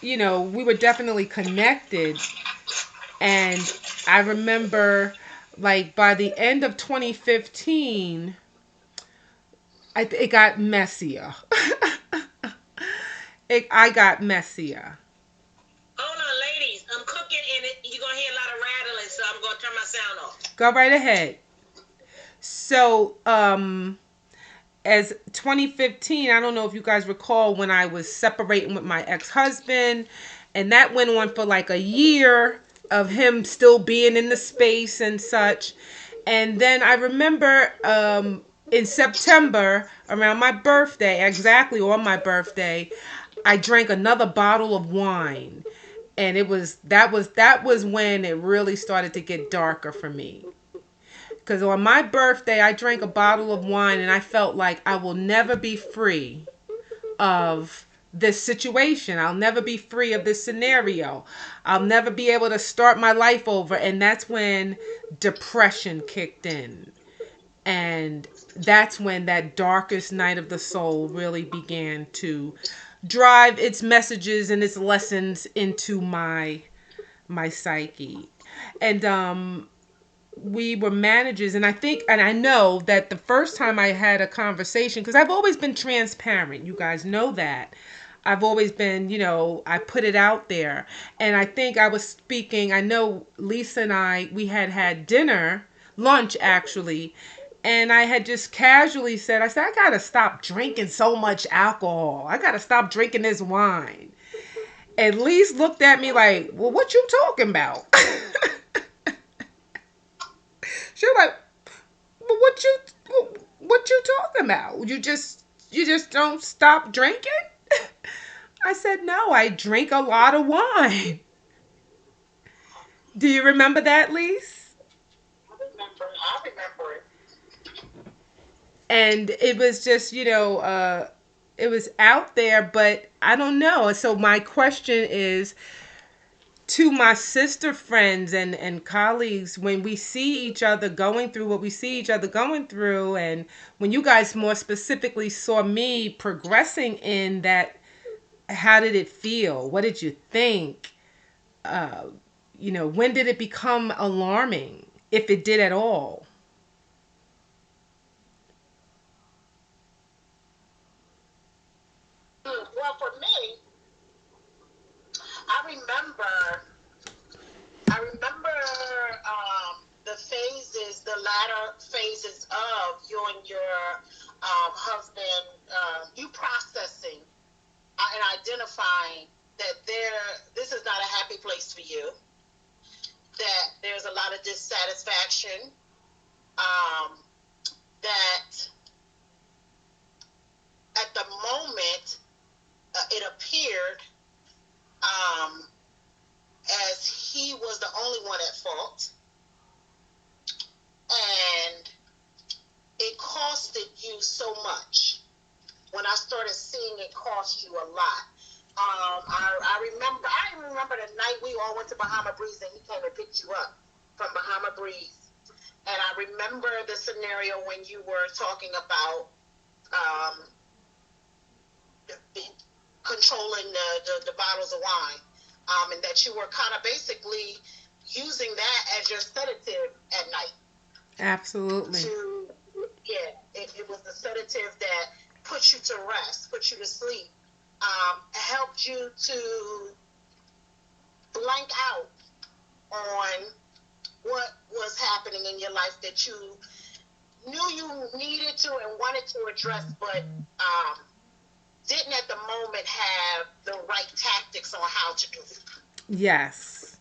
we were definitely connected. And I remember, like, by the end of 2015, it got messier. I got messier. Hold on, ladies. I'm cooking and you're going to hear a lot of rattling, so I'm going to turn my sound off. Go right ahead. So, as 2015, I don't know if you guys recall when I was separating with my ex-husband, and that went on for like a year of him still being in the space and such. And then I remember in September, around my birthday, exactly on my birthday, I drank another bottle of wine. And that was when it really started to get darker for me. Because on my birthday, I drank a bottle of wine and I felt like I will never be free of this situation. I'll never be free of this scenario. I'll never be able to start my life over. And that's when depression kicked in. And that's when that darkest night of the soul really began to drive its messages and its lessons into my psyche. And we were managers, and I know that the first time I had a conversation, because I've always been transparent, you guys know that. I've always been, I put it out there. And I think I was speaking, I know Lisa and we had dinner, lunch actually, and I had just casually said, I gotta stop drinking so much alcohol. I gotta stop drinking this wine. And Lisa looked at me like, well, what you talking about? She was like, but what you talking about? You just don't stop drinking? I said, no, I drink a lot of wine. Do you remember that, Lise? I remember it. And it was just, it was out there, but I don't know. So my question is to my sister friends and colleagues, when we see each other going through what we see each other going through, and when you guys more specifically saw me progressing in that, how did it feel? What did you think? uh, when did it become alarming, if it did at all? Well, for me, I remember, the phases, the latter phases of you and your husband, you processing and identifying that this is not a happy place for you, that there's a lot of dissatisfaction, um, that at the moment it appeared um, as he was the only one at fault, and it costed you so much. When I started seeing it cost you a lot, I remember the night we all went to Bahama Breeze and he came and picked you up from Bahama Breeze. And I remember the scenario when you were talking about um, controlling the bottles of wine, and that you were kind of basically using that as your sedative at night. Absolutely. To Yeah, it was the sedative that put you to rest, put you to sleep, helped you to blank out on what was happening in your life that you knew you needed to and wanted to address, but didn't at the moment have the right tactics on how to do it. Yes.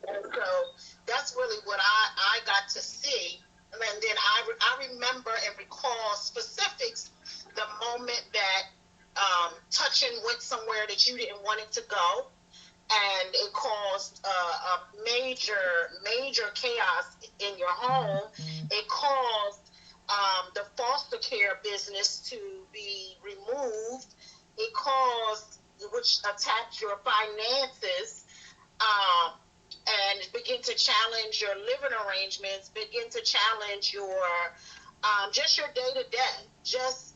And so that's really what I got to see. And then I remember and recall specifics, the moment that touching went somewhere that you didn't want it to go, and it caused a major chaos in your home. It caused the foster care business to be removed. It caused, which attacked your finances, um, and begin to challenge your living arrangements, begin to challenge your just your day to day, just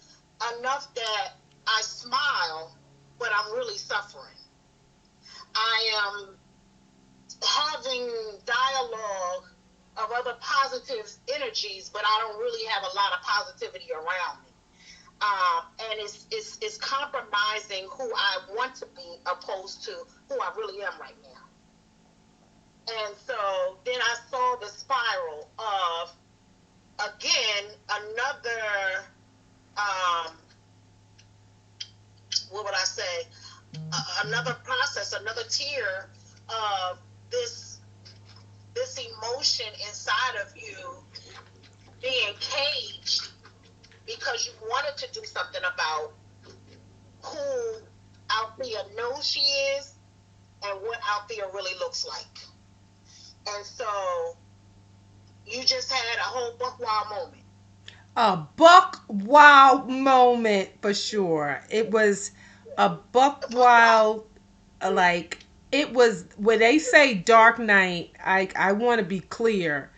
enough that I smile, but I'm really suffering. I am having dialogue of other positive energies, but I don't really have a lot of positivity around me. And it's compromising who I want to be opposed to who I really am right now. And so then I saw the spiral of, again, another, um, what would I say, another process, another tier of this this emotion inside of you being caged because you wanted to do something about who Althea knows she is and what Althea really looks like. And so you just had a whole buck wild moment. A buck wild moment for sure. It was a buck A buck wild. wild, like, it was when they say dark night, I want to be clear.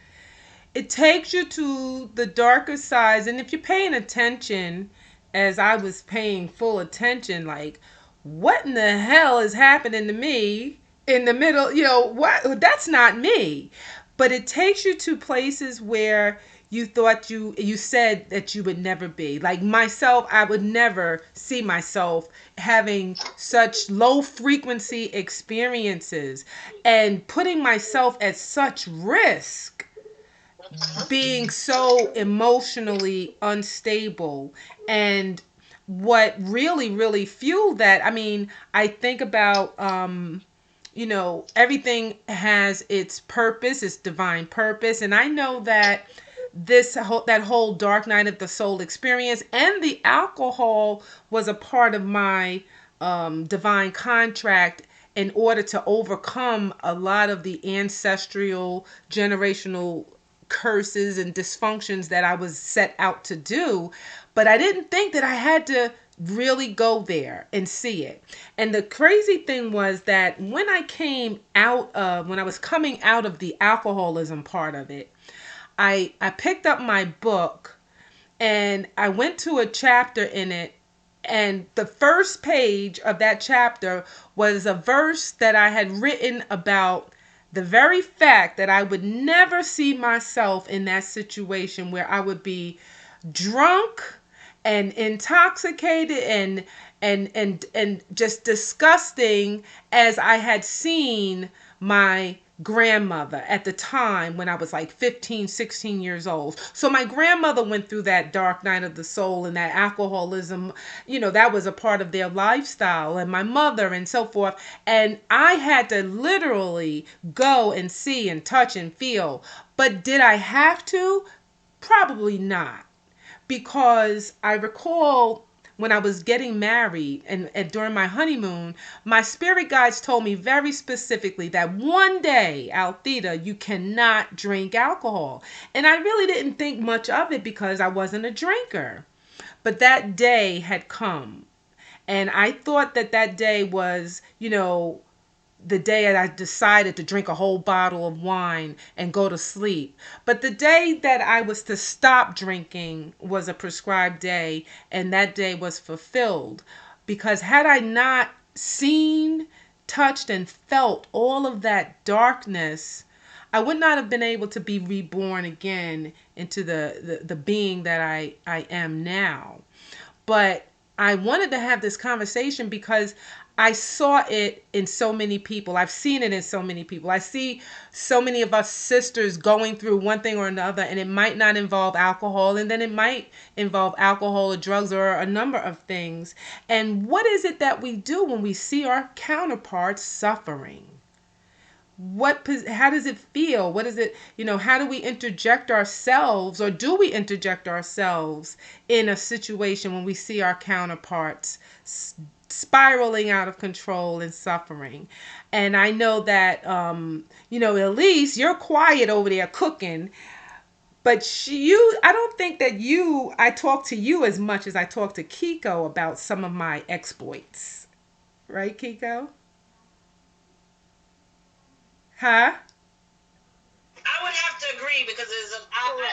It takes you to the darker sides, and if you're paying attention, as I was paying full attention, like, what in the hell is happening to me in the middle? What, that's not me. But it takes you to places where you thought you said that you would never be. Like myself, I would never see myself having such low frequency experiences and putting myself at such risk, being so emotionally unstable. And what really fueled that, I mean, I think about, everything has its purpose, its divine purpose. And I know that that whole dark night of the soul experience and the alcohol was a part of my divine contract in order to overcome a lot of the ancestral generational curses and dysfunctions that I was set out to do. But I didn't think that I had to really go there and see it. And the crazy thing was that when I was coming out of the alcoholism part of it, I picked up my book and I went to a chapter in it, and the first page of that chapter was a verse that I had written about the very fact that I would never see myself in that situation where I would be drunk and intoxicated and just disgusting, as I had seen my grandmother at the time when I was like 15, 16 years old. So my grandmother went through that dark night of the soul, and that alcoholism, that was a part of their lifestyle, and my mother and so forth. And I had to literally go and see and touch and feel. But did I have to? Probably not, because I recall when I was getting married and during my honeymoon, my spirit guides told me very specifically that one day, Althea, you cannot drink alcohol. And I really didn't think much of it because I wasn't a drinker. But that day had come. And I thought that that day was, the day that I decided to drink a whole bottle of wine and go to sleep. But the day that I was to stop drinking was a prescribed day, and that day was fulfilled. Because had I not seen, touched, and felt all of that darkness, I would not have been able to be reborn again into the being that I am now. But I wanted to have this conversation because I saw it in so many people. I've seen it in so many people. I see so many of us sisters going through one thing or another, and it might not involve alcohol, and then it might involve alcohol or drugs or a number of things. And what is it that we do when we see our counterparts suffering? How does it feel? What is it, how do we interject ourselves, or do we interject ourselves in a situation when we see our counterparts spiraling out of control and suffering? And I know that Elise, you're quiet over there cooking, but I don't think that I talk to you as much as I talk to Kiko about some of my exploits, right, Kiko? Huh? I would have to agree because I would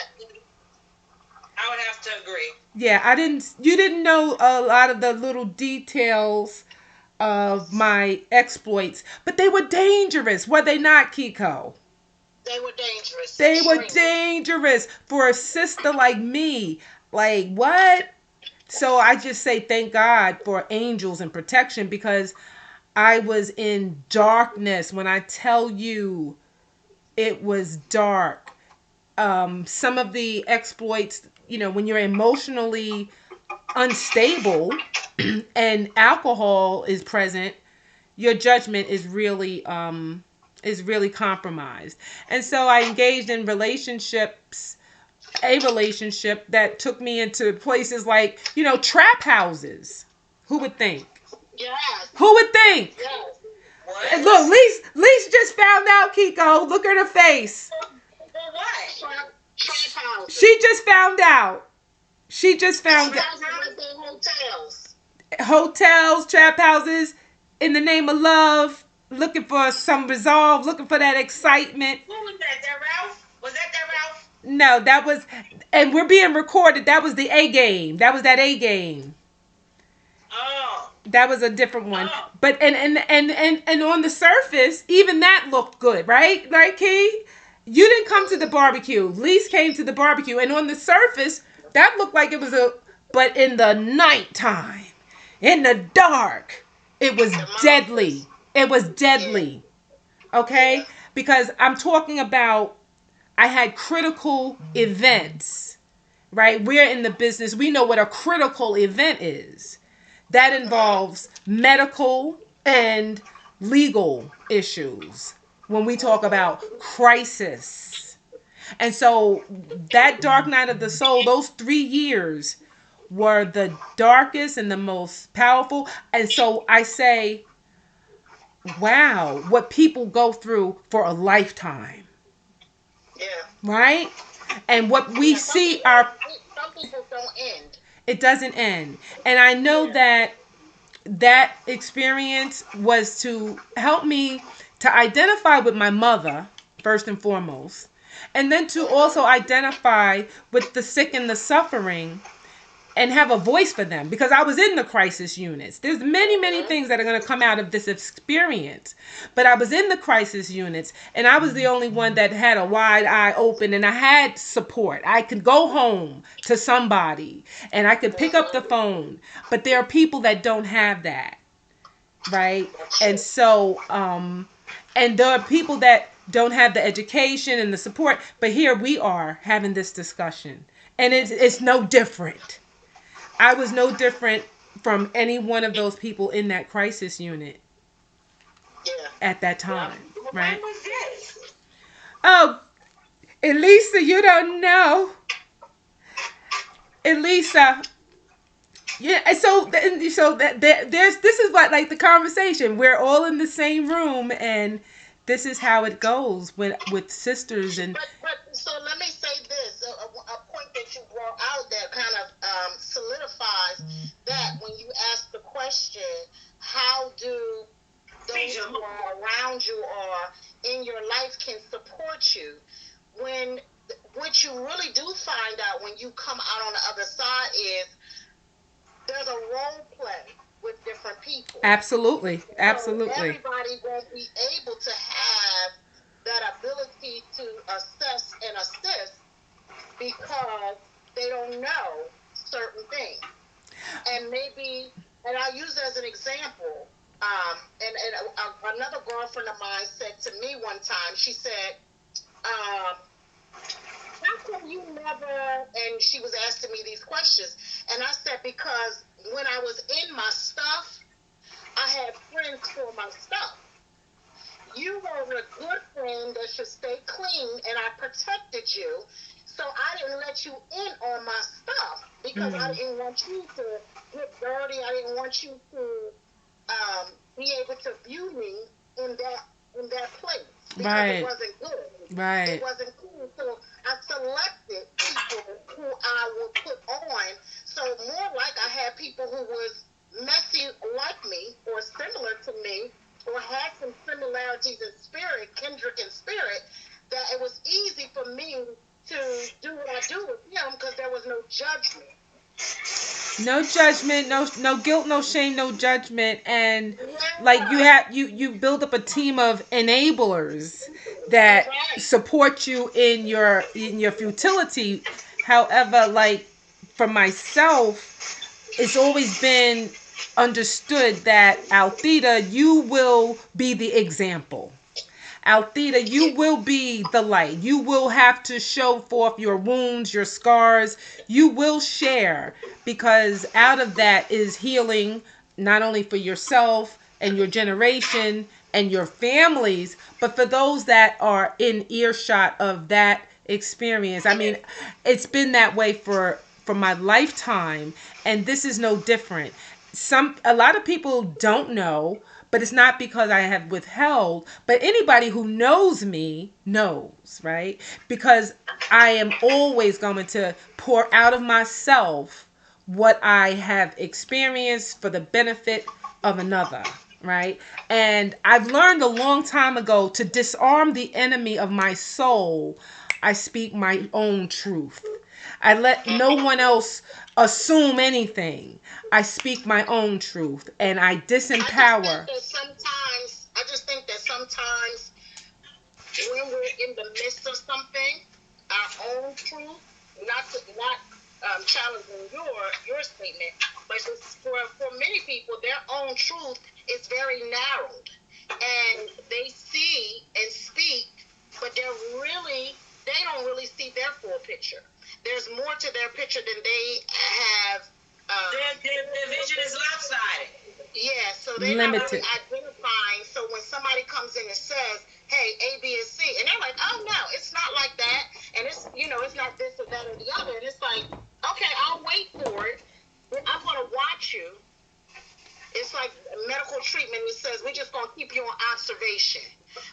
have to agree. Yeah, you didn't know a lot of the little details of my exploits, but they were dangerous, were they not, Kiko? They were dangerous. They were Extremely. dangerous for a sister like me. Like, what? So I just say thank God for angels and protection, because I was in darkness. When I tell you it was dark, some of the exploits, when you're emotionally unstable and alcohol is present, your judgment is really compromised. And so I engaged in a relationship that took me into places like, trap houses. Who would think? Yes. Who would think? Yes. And What? look, Lise just found out, Kiko. Look at her face. For what? Trap houses. She just found out. She just found Trap out. houses and hotels. Hotels, trap houses, in the name of love, looking for some resolve, looking for that excitement. Who was that? That Ralph? Was that Ralph? No, that was, and we're being recorded. That was the A game. That was that A game. Oh. That was a different one. Oh. But and on the surface, even that looked good, right? Right, Key? You didn't come to the barbecue. Lise came to the barbecue, and on the surface, that looked like it was but in the nighttime, in the dark, it was deadly. It was deadly. Okay? Because I'm talking about, I had critical events, right? We're in the business. We know what a critical event is. That involves medical and legal issues when we talk about crisis. And so that dark night of the soul, those 3 years were the darkest and the most powerful. And so I say, wow, what people go through for a lifetime. Yeah. Right? And what we see are, some people don't end. it doesn't end. And I know that experience was to help me to identify with my mother, first and foremost, and then to also identify with the sick and the suffering and have a voice for them, because I was in the crisis units. There's many things that are going to come out of this experience, but I was in the crisis units, and I was the only one that had a wide eye open, and I had support. I could go home to somebody and I could pick up the phone, but there are people that don't have that, right? And so and there are people that don't have the education and the support, but here we are having this discussion, and it's no different. I was no different from any one of those people in that crisis unit at that time, right? When was this? Oh, Elisa, you don't know. Elisa, yeah. And so that there's this is what, like, the conversation. We're all in the same room, and this is how it goes with sisters and. But so let me say this: a point that you brought out that kind of solidifies that when you ask the question, how do those who are around you or in your life can support you? When what you really do find out when you come out on the other side is there's a role play with different people. Absolutely. So Absolutely. everybody won't be able to have that ability to assess and assist because they don't know certain things. And maybe, and I'll use it as an example, another girlfriend of mine said to me one time, she said, how come you never, and she was asking me these questions, and I said, because when I was in my stuff, I had friends for my stuff. You were a good friend that should stay clean, and I protected you, so I didn't let you in on my stuff, because I didn't want you to get dirty, I didn't want you to be able to view me in that place, because Right. it wasn't good. Right. It wasn't cool. So I selected people who I would put on. So more like I had people who was messy like me or similar to me or had some similarities in spirit, kindred in spirit, that it was easy for me to do what I do with them because there was no judgment. No judgment, no guilt, no shame, no judgment. And Like you build up a team of enablers that That's right. support you in your futility. However, like for myself, it's always been understood that Althea, you will be the example. Althea, you will be the light. You will have to show forth your wounds, your scars. You will share because out of that is healing, not only for yourself and your generation and your families, but for those that are in earshot of that experience. I mean, it's been that way for my lifetime, and this is no different. A lot of people don't know, but it's not because I have withheld, but anybody who knows me knows, right? Because I am always going to pour out of myself what I have experienced for the benefit of another, right? And I've learned a long time ago to disarm the enemy of my soul. I speak my own truth. I let no one else assume anything. I speak my own truth and I disempower. I just think that sometimes when we're in the midst of something, our own truth, not challenging your statement, but just for many people, their own truth is very narrowed, and they see and speak, but they don't really see their full picture. There's more to their picture than they have. Their vision is lopsided. Yeah, so they're not really identifying. So when somebody comes in and says, "Hey, A, B, and C," and they're like, "Oh no, it's not like that," and it's not this or that or the other, and it's like, okay, I'll wait for it. I'm gonna watch you. It's like medical treatment. It says we're just gonna keep you on observation.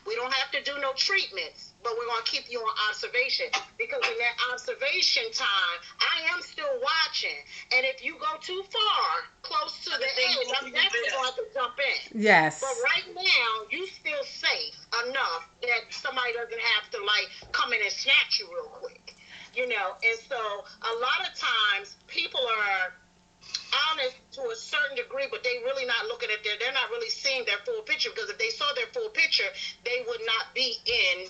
We don't have to do no treatments, but we're gonna keep you on observation because in that observation time, I am still watching. And if you go too far, close to the edge, I'm definitely going to jump in. Yes. But right now, you still safe enough that somebody doesn't have to like come in and snatch you real quick, And so a lot of times people are honest to a certain degree, but they really not looking at they're not really seeing their full picture, because if they saw their full picture, they would not be in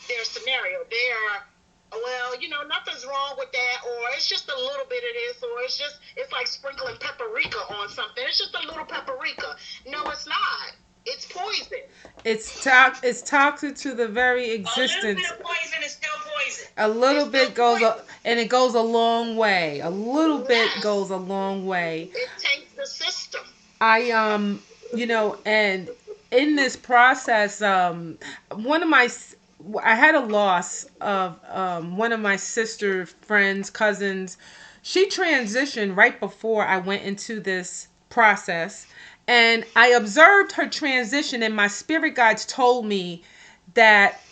their scenario. They are, well, nothing's wrong with that, or it's just a little bit of this, or it's like sprinkling paprika on something. It's just a little paprika. No, it's not. It's poison. It's toxic to the very existence. A little bit of poison is still poison. A little bit goes, and it goes a long way. A little bit goes a long way. It takes the system. And in this process, I had a loss of one of my sister friends, cousins. She transitioned right before I went into this process. And I observed her transition, and my spirit guides told me that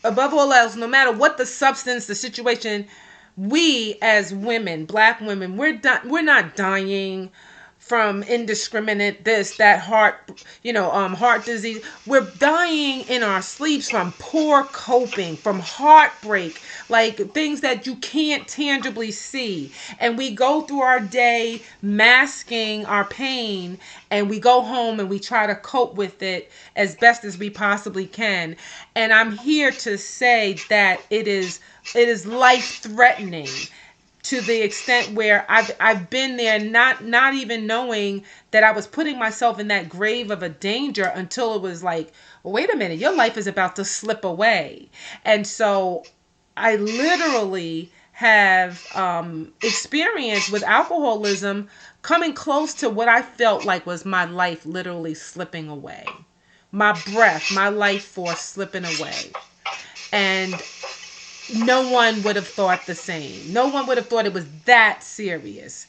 above all else, no matter what the substance, the situation, we as women, black women, we're not dying from indiscriminate this, that, heart disease. We're dying in our sleeps from poor coping, from heartbreak, like things that you can't tangibly see. And we go through our day masking our pain, and we go home and we try to cope with it as best as we possibly can. And I'm here to say that it is life threatening, to the extent where I've been there, not even knowing that I was putting myself in that grave of a danger, until it was like, wait a minute, your life is about to slip away. And so I literally have experienced with alcoholism coming close to what I felt like was my life literally slipping away. My breath, my life force slipping away. And no one would have thought the same. No one would have thought it was that serious.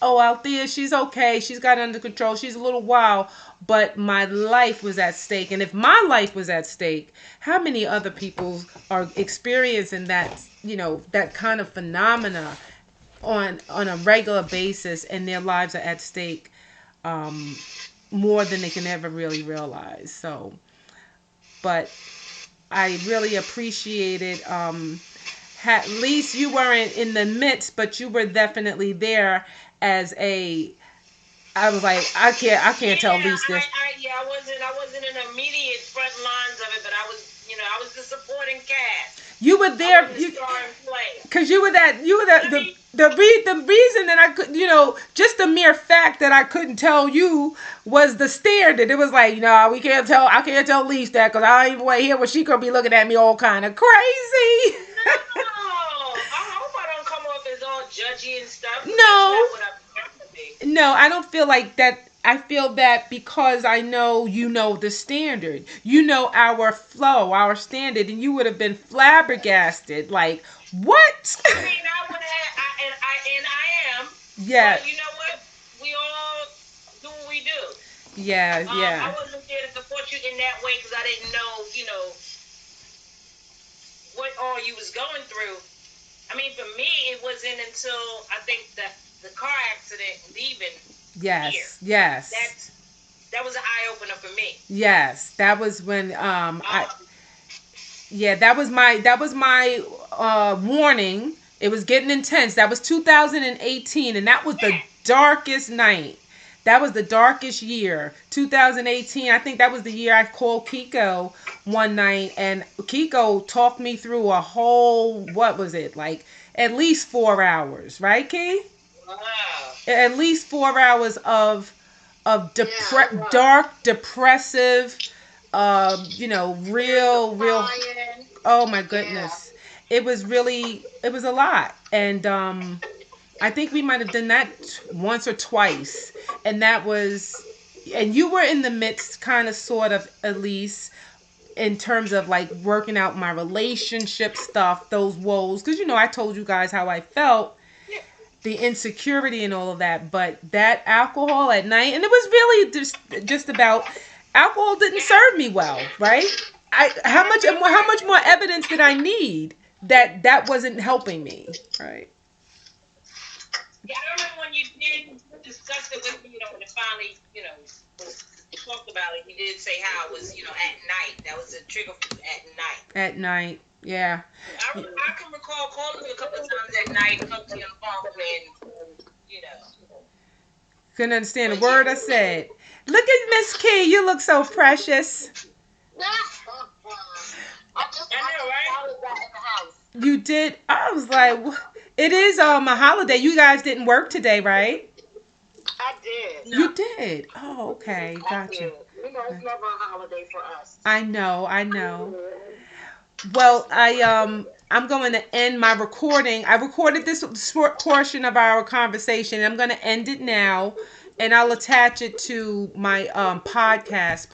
Althea, she's okay. She's got it under control. She's a little wild. But my life was at stake. And if my life was at stake, how many other people are experiencing that, that kind of phenomena on a regular basis, and their lives are at stake more than they can ever really realize. So, but I really appreciated, at least you weren't in the midst, but you were definitely there as I was like, I can't tell Lise this. I wasn't in the immediate front lines of it, but I was the supporting cast. You were I there, wasn't the starring player. because you were the reason that I could, just the mere fact that I couldn't tell you was the standard. It was like, no, I can't tell Lise that because I don't even want to hear what she could be looking at me all kind of crazy. No, I hope I don't come off as all judgy and stuff. No. That's not what I'm trying to be. No, I don't feel like that. I feel that because I know you know the standard, you know our flow, our standard, and you would have been flabbergasted. Like, what? I mean, I would have, and I am. Yeah, But you know what? We all do what we do. yeah, I yeah. wasn't there to support you in that way because I didn't know, what all you was going through. I mean, for me, it wasn't until I think the car accident leaving here. Yes, That was an eye opener for me. yes. That was when I Um, yeah, that was my warning. It was getting intense. That was 2018, and that was the yeah. darkest night. That was the darkest year. 2018. I think that was the year I called Kiko one night, and Kiko talked me through a whole, what was it, like at least 4 hours, right, Key? Wow. At least 4 hours of Yeah, it was. dark, depressive, Tears of real. crying. Oh my Yeah. goodness, it was a lot, and I think we might have done that once or twice, and that was, and you were in the midst, kind of, sort of, at least in terms of like working out my relationship stuff, those woes, because I told you guys how I felt, Yeah. the insecurity and all of that, but that alcohol at night, and it was really just about alcohol didn't serve me well, right? I How remember. much more evidence did I need that that wasn't helping me, right? Yeah, I remember when you did discuss it with me, when it finally, was talked about it. You did say how it was, at night. That was a trigger for you at night. At night, yeah. I can recall calling you a couple of times at night, talking to you on the phone, and you know. Couldn't understand a But word yeah, I said. Look at Miss Key, you look so precious. I know, right? Started that in the house. You did. I was like, it is a holiday. You guys didn't work today, right? I did. No. You did. Oh, okay, I gotcha. did. It's never a holiday for us. I know, I know. Well, I'm going to end my recording. I recorded this short portion of our conversation. I'm going to end it now, and I'll attach it to my podcast